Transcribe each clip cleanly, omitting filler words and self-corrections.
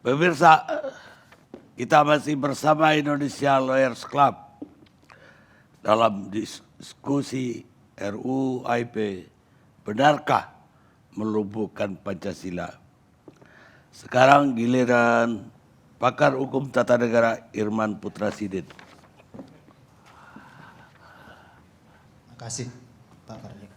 Pemirsa, kita masih bersama Indonesia Lawyers Club dalam diskusi RUU IP, benarkah melumpuhkan Pancasila? Sekarang giliran pakar hukum tata negara Irman Putra Sidin. Terima kasih Pak Karni.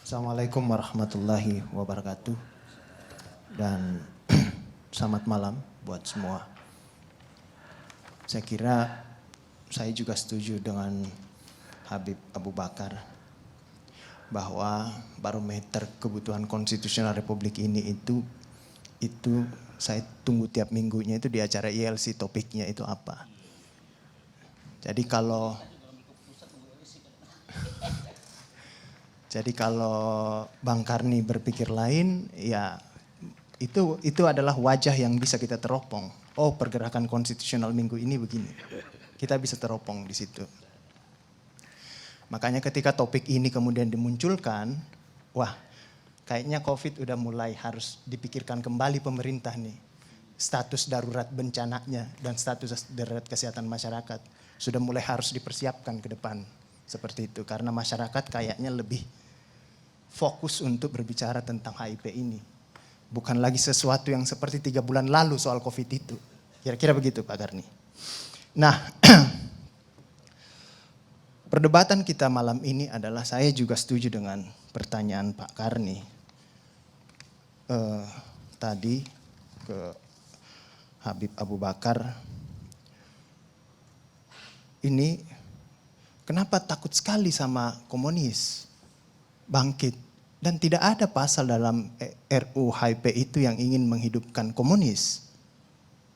Assalamualaikum warahmatullahi wabarakatuh dan selamat malam buat semua. Saya kira saya juga setuju dengan Habib Abu Bakar bahwa barometer kebutuhan konstitusional Republik ini itu saya tunggu tiap minggunya itu di acara ILC, topiknya itu apa. Jadi kalau Bang Karni berpikir lain, ya itu adalah wajah yang bisa kita teropong. Oh, pergerakan konstitusional minggu ini begini. Kita bisa teropong di situ. Makanya ketika topik ini kemudian dimunculkan, wah, kayaknya COVID udah mulai harus dipikirkan kembali pemerintah nih. Status darurat bencananya dan status darurat kesehatan masyarakat sudah mulai harus dipersiapkan ke depan. Seperti itu, karena masyarakat kayaknya lebih fokus untuk berbicara tentang HIV ini. Bukan lagi sesuatu yang seperti 3 bulan lalu soal COVID itu. Kira-kira begitu Pak Karni. Nah, perdebatan kita malam ini adalah, saya juga setuju dengan pertanyaan Pak Karni. Tadi ke Habib Abu Bakar. Ini kenapa takut sekali sama komunis? Bangkit. Dan tidak ada pasal dalam RUU HP itu yang ingin menghidupkan komunis.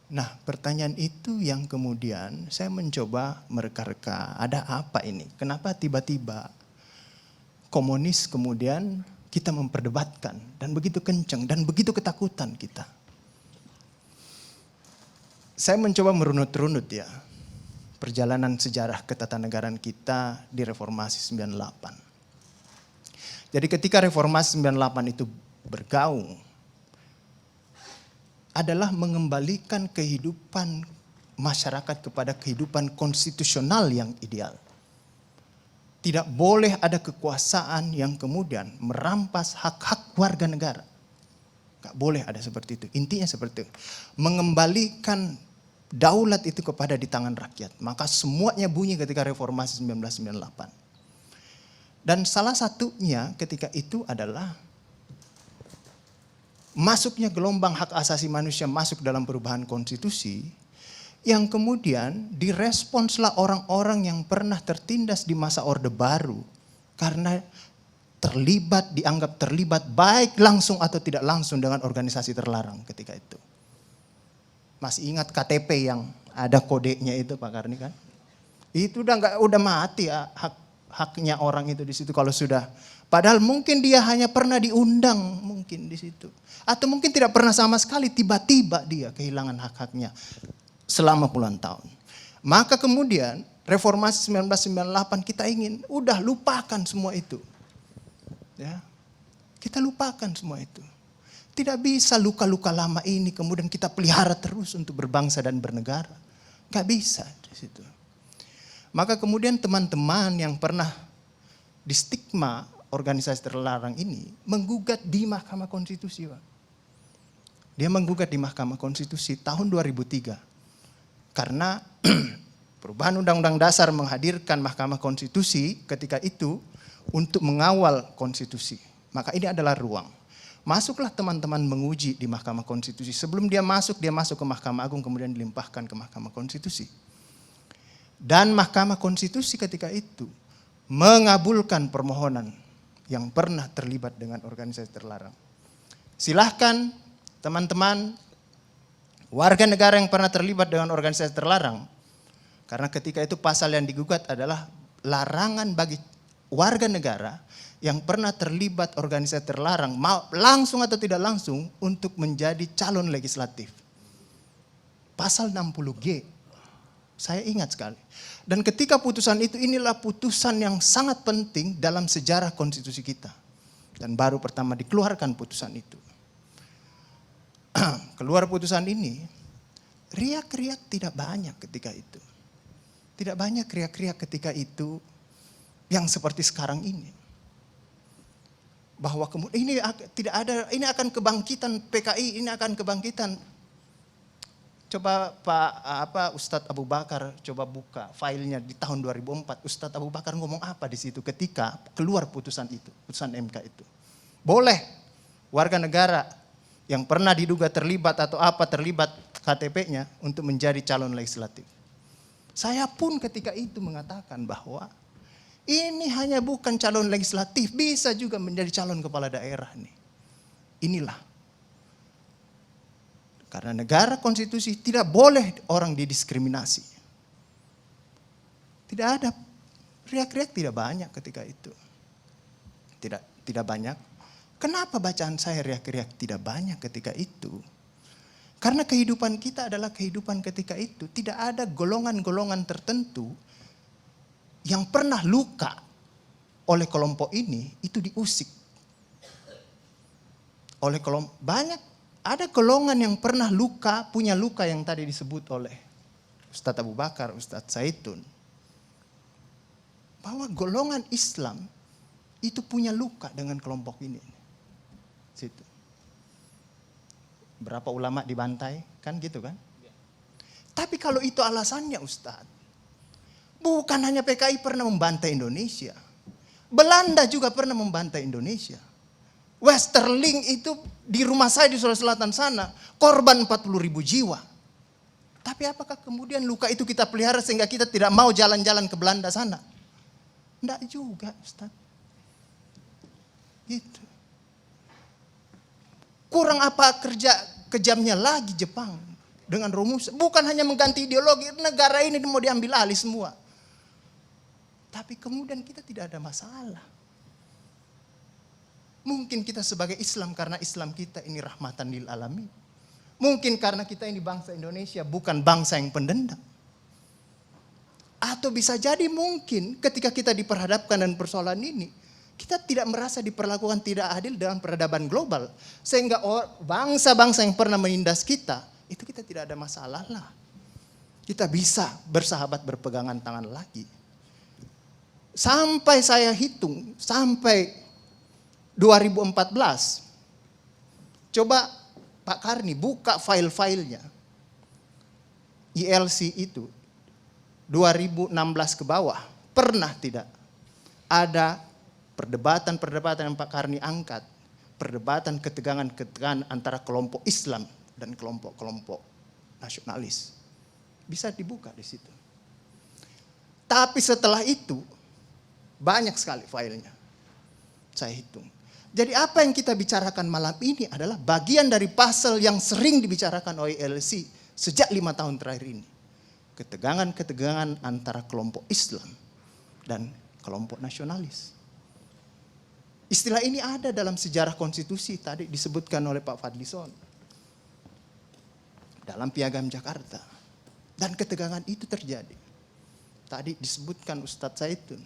Nah, pertanyaan itu yang kemudian saya mencoba mereka-reka, ada apa ini? Kenapa tiba-tiba komunis kemudian kita memperdebatkan dan begitu kencang dan begitu ketakutan kita? Saya mencoba merunut-runut ya perjalanan sejarah ketatanegaraan kita di Reformasi 98. Jadi ketika Reformasi 98 itu bergaung, adalah mengembalikan kehidupan masyarakat kepada kehidupan konstitusional yang ideal. Tidak boleh ada kekuasaan yang kemudian merampas hak-hak warga negara. Gak boleh ada seperti itu. Intinya seperti itu. Mengembalikan daulat itu kepada di tangan rakyat. Maka semuanya bunyi ketika Reformasi 1998. Dan salah satunya ketika itu adalah masuknya gelombang hak asasi manusia masuk dalam perubahan konstitusi, yang kemudian diresponslah orang-orang yang pernah tertindas di masa Orde Baru karena dianggap terlibat baik langsung atau tidak langsung dengan organisasi terlarang ketika itu. Masih ingat KTP yang ada kodenya itu Pak Karni kan? Itu udah mati ya, haknya orang itu di situ kalau sudah. Padahal mungkin dia hanya pernah diundang mungkin di situ. Atau mungkin tidak pernah sama sekali, tiba-tiba dia kehilangan hak-haknya selama puluhan tahun. Maka kemudian Reformasi 1998 kita ingin udah lupakan semua itu. Ya. Kita lupakan semua itu. Tidak bisa luka-luka lama ini kemudian kita pelihara terus untuk berbangsa dan bernegara. Gak bisa di situ. Maka kemudian teman-teman yang pernah distigma organisasi terlarang ini menggugat di Mahkamah Konstitusi, Pak. Dia menggugat di Mahkamah Konstitusi tahun 2003. Karena perubahan Undang-Undang Dasar menghadirkan Mahkamah Konstitusi ketika itu untuk mengawal konstitusi. Maka ini adalah ruang. Masuklah teman-teman menguji di Mahkamah Konstitusi. Sebelum dia masuk ke Mahkamah Agung kemudian dilimpahkan ke Mahkamah Konstitusi. Dan Mahkamah Konstitusi ketika itu mengabulkan permohonan yang pernah terlibat dengan organisasi terlarang. Silahkan teman-teman warga negara yang pernah terlibat dengan organisasi terlarang, karena ketika itu pasal yang digugat adalah larangan bagi warga negara yang pernah terlibat organisasi terlarang, langsung atau tidak langsung, untuk menjadi calon legislatif. Pasal 60G. Saya ingat sekali. Dan ketika putusan itu, inilah putusan yang sangat penting dalam sejarah konstitusi kita. Dan baru pertama dikeluarkan putusan itu. keluar putusan ini, riak-riak tidak banyak ketika itu. Tidak banyak riak-riak ketika itu yang seperti sekarang ini. Bahwa kemudian ini tidak ada, ini akan kebangkitan PKI, ini akan kebangkitan. Coba Ustadz Abu Bakar coba buka filenya di tahun 2004. Ustadz Abu Bakar ngomong apa di situ ketika keluar putusan itu, putusan MK itu. Boleh warga negara yang pernah diduga terlibat atau terlibat KTP-nya untuk menjadi calon legislatif. Saya pun ketika itu mengatakan bahwa ini hanya bukan calon legislatif, bisa juga menjadi calon kepala daerah nih. Inilah. Karena negara konstitusi tidak boleh orang didiskriminasi. Tidak ada, riak-riak tidak banyak ketika itu. Tidak banyak. Kenapa bacaan saya riak-riak tidak banyak ketika itu? Karena kehidupan kita adalah kehidupan ketika itu. Tidak ada golongan-golongan tertentu yang pernah luka oleh kelompok ini, itu diusik. Oleh kelompok, ada golongan yang pernah luka, punya luka yang tadi disebut oleh Ustadz Abu Bakar, Ustadz Zaitun. Bahwa golongan Islam itu punya luka dengan kelompok ini. Situ. Berapa ulama dibantai, kan gitu kan? Tapi kalau itu alasannya Ustadz, bukan hanya PKI pernah membantai Indonesia. Belanda juga pernah membantai Indonesia. Westerling itu di rumah saya di Sulawesi Selatan sana, korban 40.000 jiwa. Tapi apakah kemudian luka itu kita pelihara sehingga kita tidak mau jalan-jalan ke Belanda sana? Tidak juga, Ustaz. Gitu. Kurang apa kerja kejamnya lagi Jepang dengan rumus. Bukan hanya mengganti ideologi, negara ini mau diambil alih semua. Tapi kemudian kita tidak ada masalah. Mungkin kita sebagai Islam karena Islam kita ini rahmatan lil alamin. Mungkin karena kita ini bangsa Indonesia bukan bangsa yang pendendam. Atau bisa jadi mungkin ketika kita diperhadapkan dengan persoalan ini, kita tidak merasa diperlakukan tidak adil dalam peradaban global. Sehingga bangsa-bangsa yang pernah menindas kita, itu kita tidak ada masalah lah. Kita bisa bersahabat berpegangan tangan lagi. Sampai saya hitung, sampai 2014, coba Pak Karni buka file-filenya. ILC itu 2016 ke bawah, pernah tidak ada perdebatan-perdebatan yang Pak Karni angkat, perdebatan ketegangan-ketegangan antara kelompok Islam dan kelompok-kelompok nasionalis. Bisa dibuka di situ. Tapi setelah itu banyak sekali filenya. Saya hitung. Jadi apa yang kita bicarakan malam ini adalah bagian dari pasal yang sering dibicarakan oleh ILC sejak 5 tahun terakhir ini. Ketegangan-ketegangan antara kelompok Islam dan kelompok nasionalis. Istilah ini ada dalam sejarah konstitusi tadi disebutkan oleh Pak Fadlison. Dalam Piagam Jakarta. Dan ketegangan itu terjadi. Tadi disebutkan Ustadz Zaitun.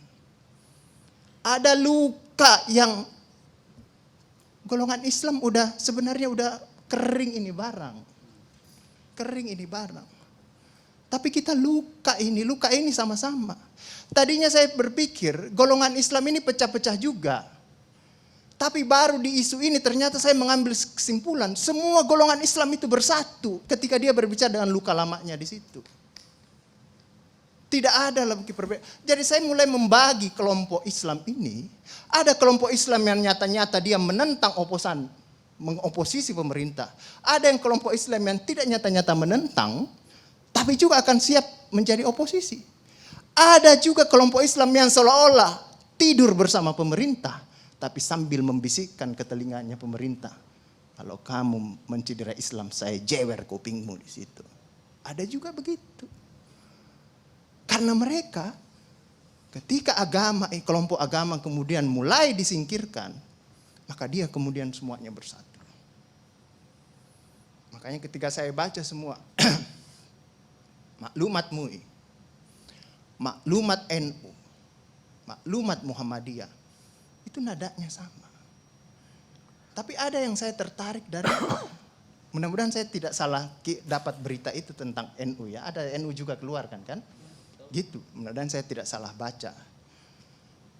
Ada luka yang golongan Islam sebenarnya udah kering ini barang. Kering ini barang. Tapi kita luka ini sama-sama. Tadinya saya berpikir golongan Islam ini pecah-pecah juga. Tapi baru di isu ini ternyata saya mengambil kesimpulan semua golongan Islam itu bersatu ketika dia berbicara dengan luka lamanya di situ. Tidak ada lagi perbedaan. Jadi saya mulai membagi kelompok Islam ini. Ada kelompok Islam yang nyata-nyata dia menentang mengoposisi pemerintah. Ada yang kelompok Islam yang tidak nyata-nyata menentang, tapi juga akan siap menjadi oposisi. Ada juga kelompok Islam yang seolah-olah tidur bersama pemerintah, tapi sambil membisikkan ke telinganya pemerintah. Kalau kamu mencederai Islam, saya jewer kupingmu di situ. Ada juga begitu. Karena mereka ketika kelompok agama kemudian mulai disingkirkan, maka dia kemudian semuanya bersatu. Makanya ketika saya baca semua maklumat MUI, maklumat NU, maklumat Muhammadiyah, itu nadanya sama. Tapi ada yang saya tertarik dari Mudah-mudahan saya tidak salah dapat berita itu tentang NU ya. Ada NU juga keluarkan kan? Gitu. Mudah-mudahan saya tidak salah baca.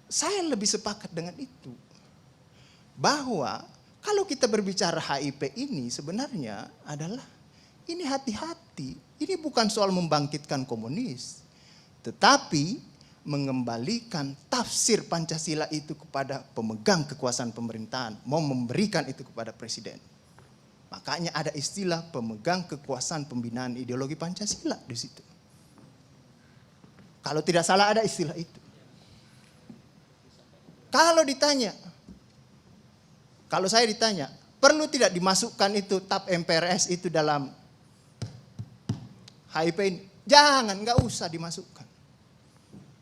Saya lebih sepakat dengan itu. Bahwa kalau kita berbicara HIP ini sebenarnya adalah ini hati-hati. Ini bukan soal membangkitkan komunis. Tetapi mengembalikan tafsir Pancasila itu kepada pemegang kekuasaan pemerintahan. Mau memberikan itu kepada presiden. Makanya ada istilah pemegang kekuasaan pembinaan ideologi Pancasila di situ. Kalau tidak salah ada istilah itu. Kalau saya ditanya, perlu tidak dimasukkan itu TAP MPRS itu dalam HIP ini? Jangan, nggak usah dimasukkan.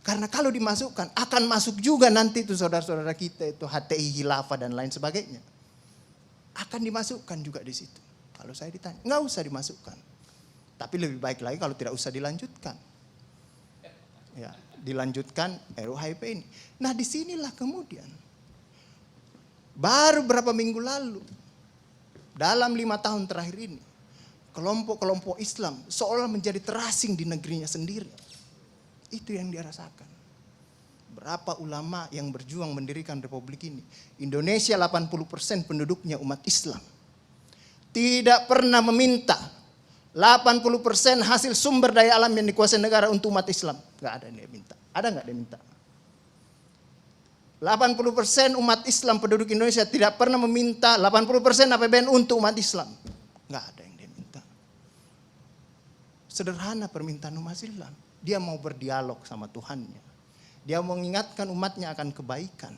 Karena kalau dimasukkan akan masuk juga nanti itu saudara-saudara kita itu HTI, Khilafah dan lain sebagainya. Akan dimasukkan juga di situ. Kalau saya ditanya, nggak usah dimasukkan. Tapi lebih baik lagi kalau tidak usah dilanjutkan. Ya, dilanjutkan RUU HIP ini. Nah disinilah kemudian, baru berapa minggu lalu, dalam 5 tahun terakhir ini, kelompok-kelompok Islam seolah menjadi terasing di negerinya sendiri. Itu yang dia rasakan. Berapa ulama yang berjuang mendirikan republik ini. Indonesia 80% penduduknya umat Islam. Tidak pernah meminta 80% hasil sumber daya alam yang dikuasai negara untuk umat Islam. Gak ada yang dia minta. Ada gak dia minta? 80% umat Islam penduduk Indonesia tidak pernah meminta 80% APBN untuk umat Islam. Gak ada yang dia minta. Sederhana permintaan umat Islam. Dia mau berdialog sama Tuhannya. Dia mengingatkan umatnya akan kebaikan.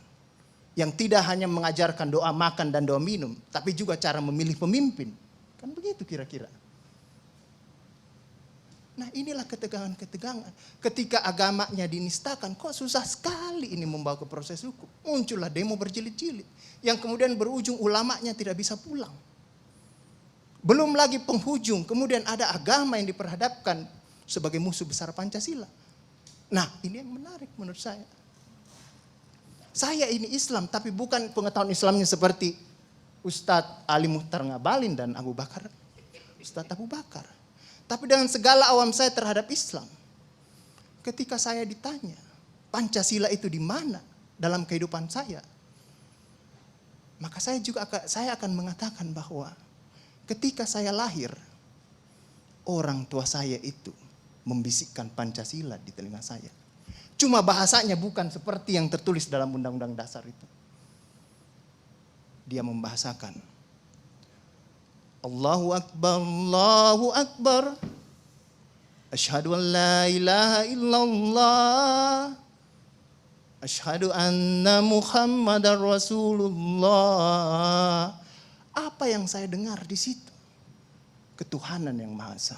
Yang tidak hanya mengajarkan doa makan dan doa minum. Tapi juga cara memilih pemimpin. Kan begitu kira-kira. Nah inilah ketegangan-ketegangan. Ketika agamanya dinistakan, kok susah sekali ini membawa ke proses hukum. Muncullah demo berjilid-jilid. Yang kemudian berujung ulamanya tidak bisa pulang. Belum lagi penghujung, kemudian ada agama yang diperhadapkan sebagai musuh besar Pancasila. Nah ini yang menarik menurut saya. Saya ini Islam tapi bukan pengetahuan Islamnya seperti Ustadz Ali Muhtar Ngabalin dan Ustadz Abu Bakar. Tapi dengan segala awam saya terhadap Islam. Ketika saya ditanya Pancasila itu di mana dalam kehidupan saya. Maka saya akan mengatakan bahwa ketika saya lahir, orang tua saya itu membisikkan Pancasila di telinga saya. Cuma bahasanya bukan seperti yang tertulis dalam Undang-Undang Dasar itu. Dia membahasakan Allahu Akbar, Allahu Akbar. Asyhadu an la ilaha illallah. Asyhadu anna Muhammadar Rasulullah. Apa yang saya dengar di situ? Ketuhanan yang Maha Esa.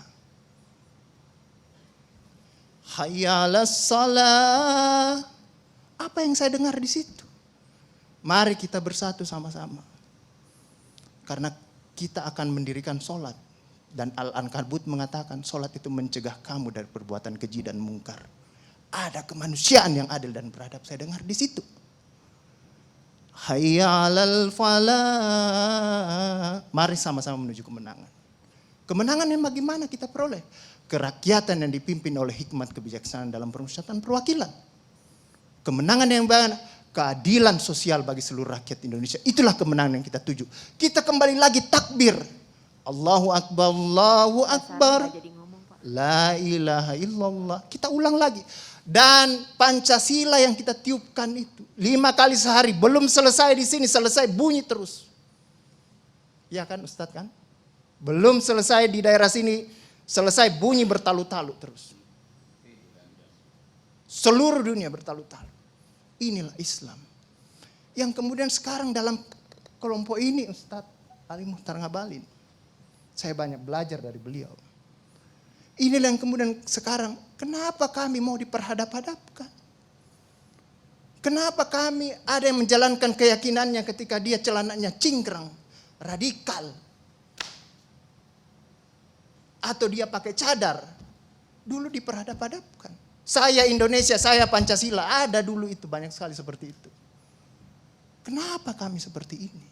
Hayya 'alas shalah. Apa yang saya dengar di situ? Mari kita bersatu sama-sama. Karena kita akan mendirikan sholat. Dan Al-Ankabut mengatakan sholat itu mencegah kamu dari perbuatan keji dan mungkar. Ada kemanusiaan yang adil dan beradab. Saya dengar di situ. Hayya 'alal falah. Mari sama-sama menuju kemenangan. Kemenangan yang bagaimana kita peroleh? Kerakyatan yang dipimpin oleh hikmat kebijaksanaan dalam permusyawaratan perwakilan. Kemenangan yang bagaimana? Keadilan sosial bagi seluruh rakyat Indonesia. Itulah kemenangan yang kita tuju. Kita kembali lagi takbir. Allahu Akbar, Allahu Akbar. La ilaha illallah. Kita ulang lagi. Dan Pancasila yang kita tiupkan itu 5 kali sehari. Belum selesai di sini, selesai bunyi terus. Ya kan Ustadz kan? Belum selesai di daerah sini. Selesai bunyi bertalu-talu terus. Seluruh dunia bertalu-talu. Inilah Islam. Yang kemudian sekarang dalam kelompok ini Ustadz Ali Muhtar Ngabalin. Saya banyak belajar dari beliau. Inilah yang kemudian sekarang kenapa kami mau diperhadap-hadapkan? Kenapa kami ada yang menjalankan keyakinannya ketika dia celananya cingkrang, radikal. Atau dia pakai cadar, dulu diperhadap-hadapkan. Saya Indonesia, saya Pancasila, ada dulu itu banyak sekali seperti itu. Kenapa kami seperti ini?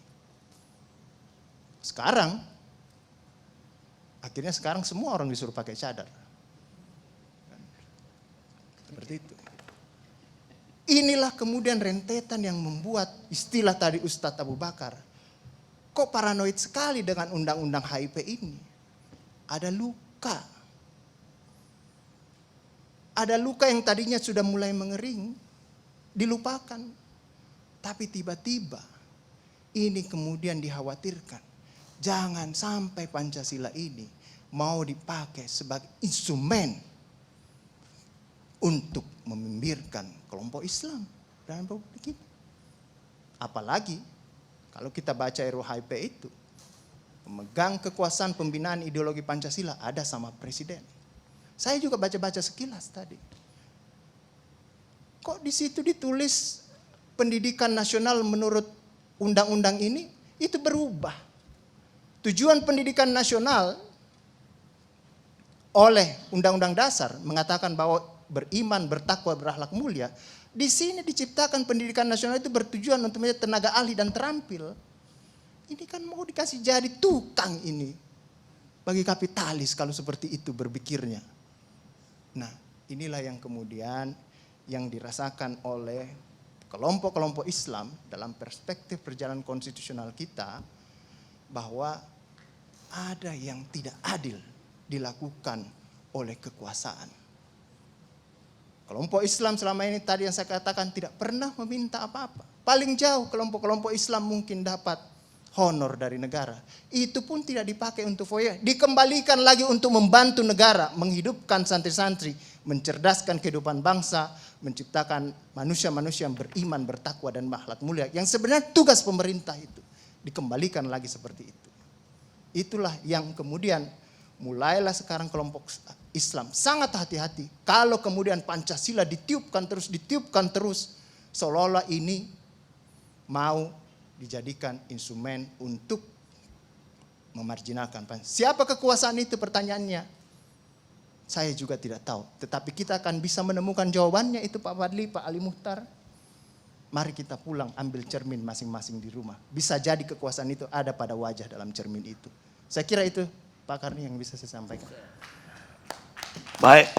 Sekarang Akhirnya sekarang semua orang disuruh pakai cadar. Seperti itu. Inilah kemudian rentetan yang membuat istilah tadi Ustadz Abu Bakar. Kok paranoid sekali dengan undang-undang HIP ini? Ada luka. Ada luka yang tadinya sudah mulai mengering, dilupakan. Tapi tiba-tiba ini kemudian dikhawatirkan. Jangan sampai Pancasila ini mau dipakai sebagai instrumen untuk membimbirkan kelompok Islam dalam republik ini. Apalagi kalau kita baca RUU HIP itu, pemegang kekuasaan pembinaan ideologi Pancasila ada sama presiden. Saya juga baca-baca sekilas tadi. Kok di situ ditulis pendidikan nasional menurut undang-undang ini itu berubah. Tujuan pendidikan nasional oleh Undang-Undang Dasar mengatakan bahwa beriman, bertakwa, berakhlak mulia. Di sini diciptakan pendidikan nasional itu bertujuan untuk menjadi tenaga ahli dan terampil. Ini kan mau dikasih jadi tukang ini bagi kapitalis kalau seperti itu berpikirnya. Nah, inilah yang kemudian yang dirasakan oleh kelompok-kelompok Islam dalam perspektif perjalanan konstitusional kita, bahwa ada yang tidak adil dilakukan oleh kekuasaan. Kelompok Islam selama ini tadi yang saya katakan tidak pernah meminta apa-apa. Paling jauh kelompok-kelompok Islam mungkin dapat honor dari negara. Itu pun tidak dipakai untuk foya. Dikembalikan lagi untuk membantu negara, menghidupkan santri-santri, mencerdaskan kehidupan bangsa, menciptakan manusia-manusia yang beriman, bertakwa dan berakhlak mulia. Yang sebenarnya tugas pemerintah itu. Dikembalikan lagi seperti itu. Itulah yang kemudian mulailah sekarang kelompok Islam sangat hati-hati. Kalau kemudian Pancasila ditiupkan terus, seolah-olah ini mau dijadikan instrumen untuk memarjinalkan Pancasila. Siapa kekuasaan itu pertanyaannya? Saya juga tidak tahu. Tetapi kita akan bisa menemukan jawabannya itu Pak Fadli, Pak Ali Muhtar. Mari kita pulang ambil cermin masing-masing di rumah. Bisa jadi kekuasaan itu ada pada wajah dalam cermin itu. Saya kira itu Pak Karni yang bisa saya sampaikan. Baik.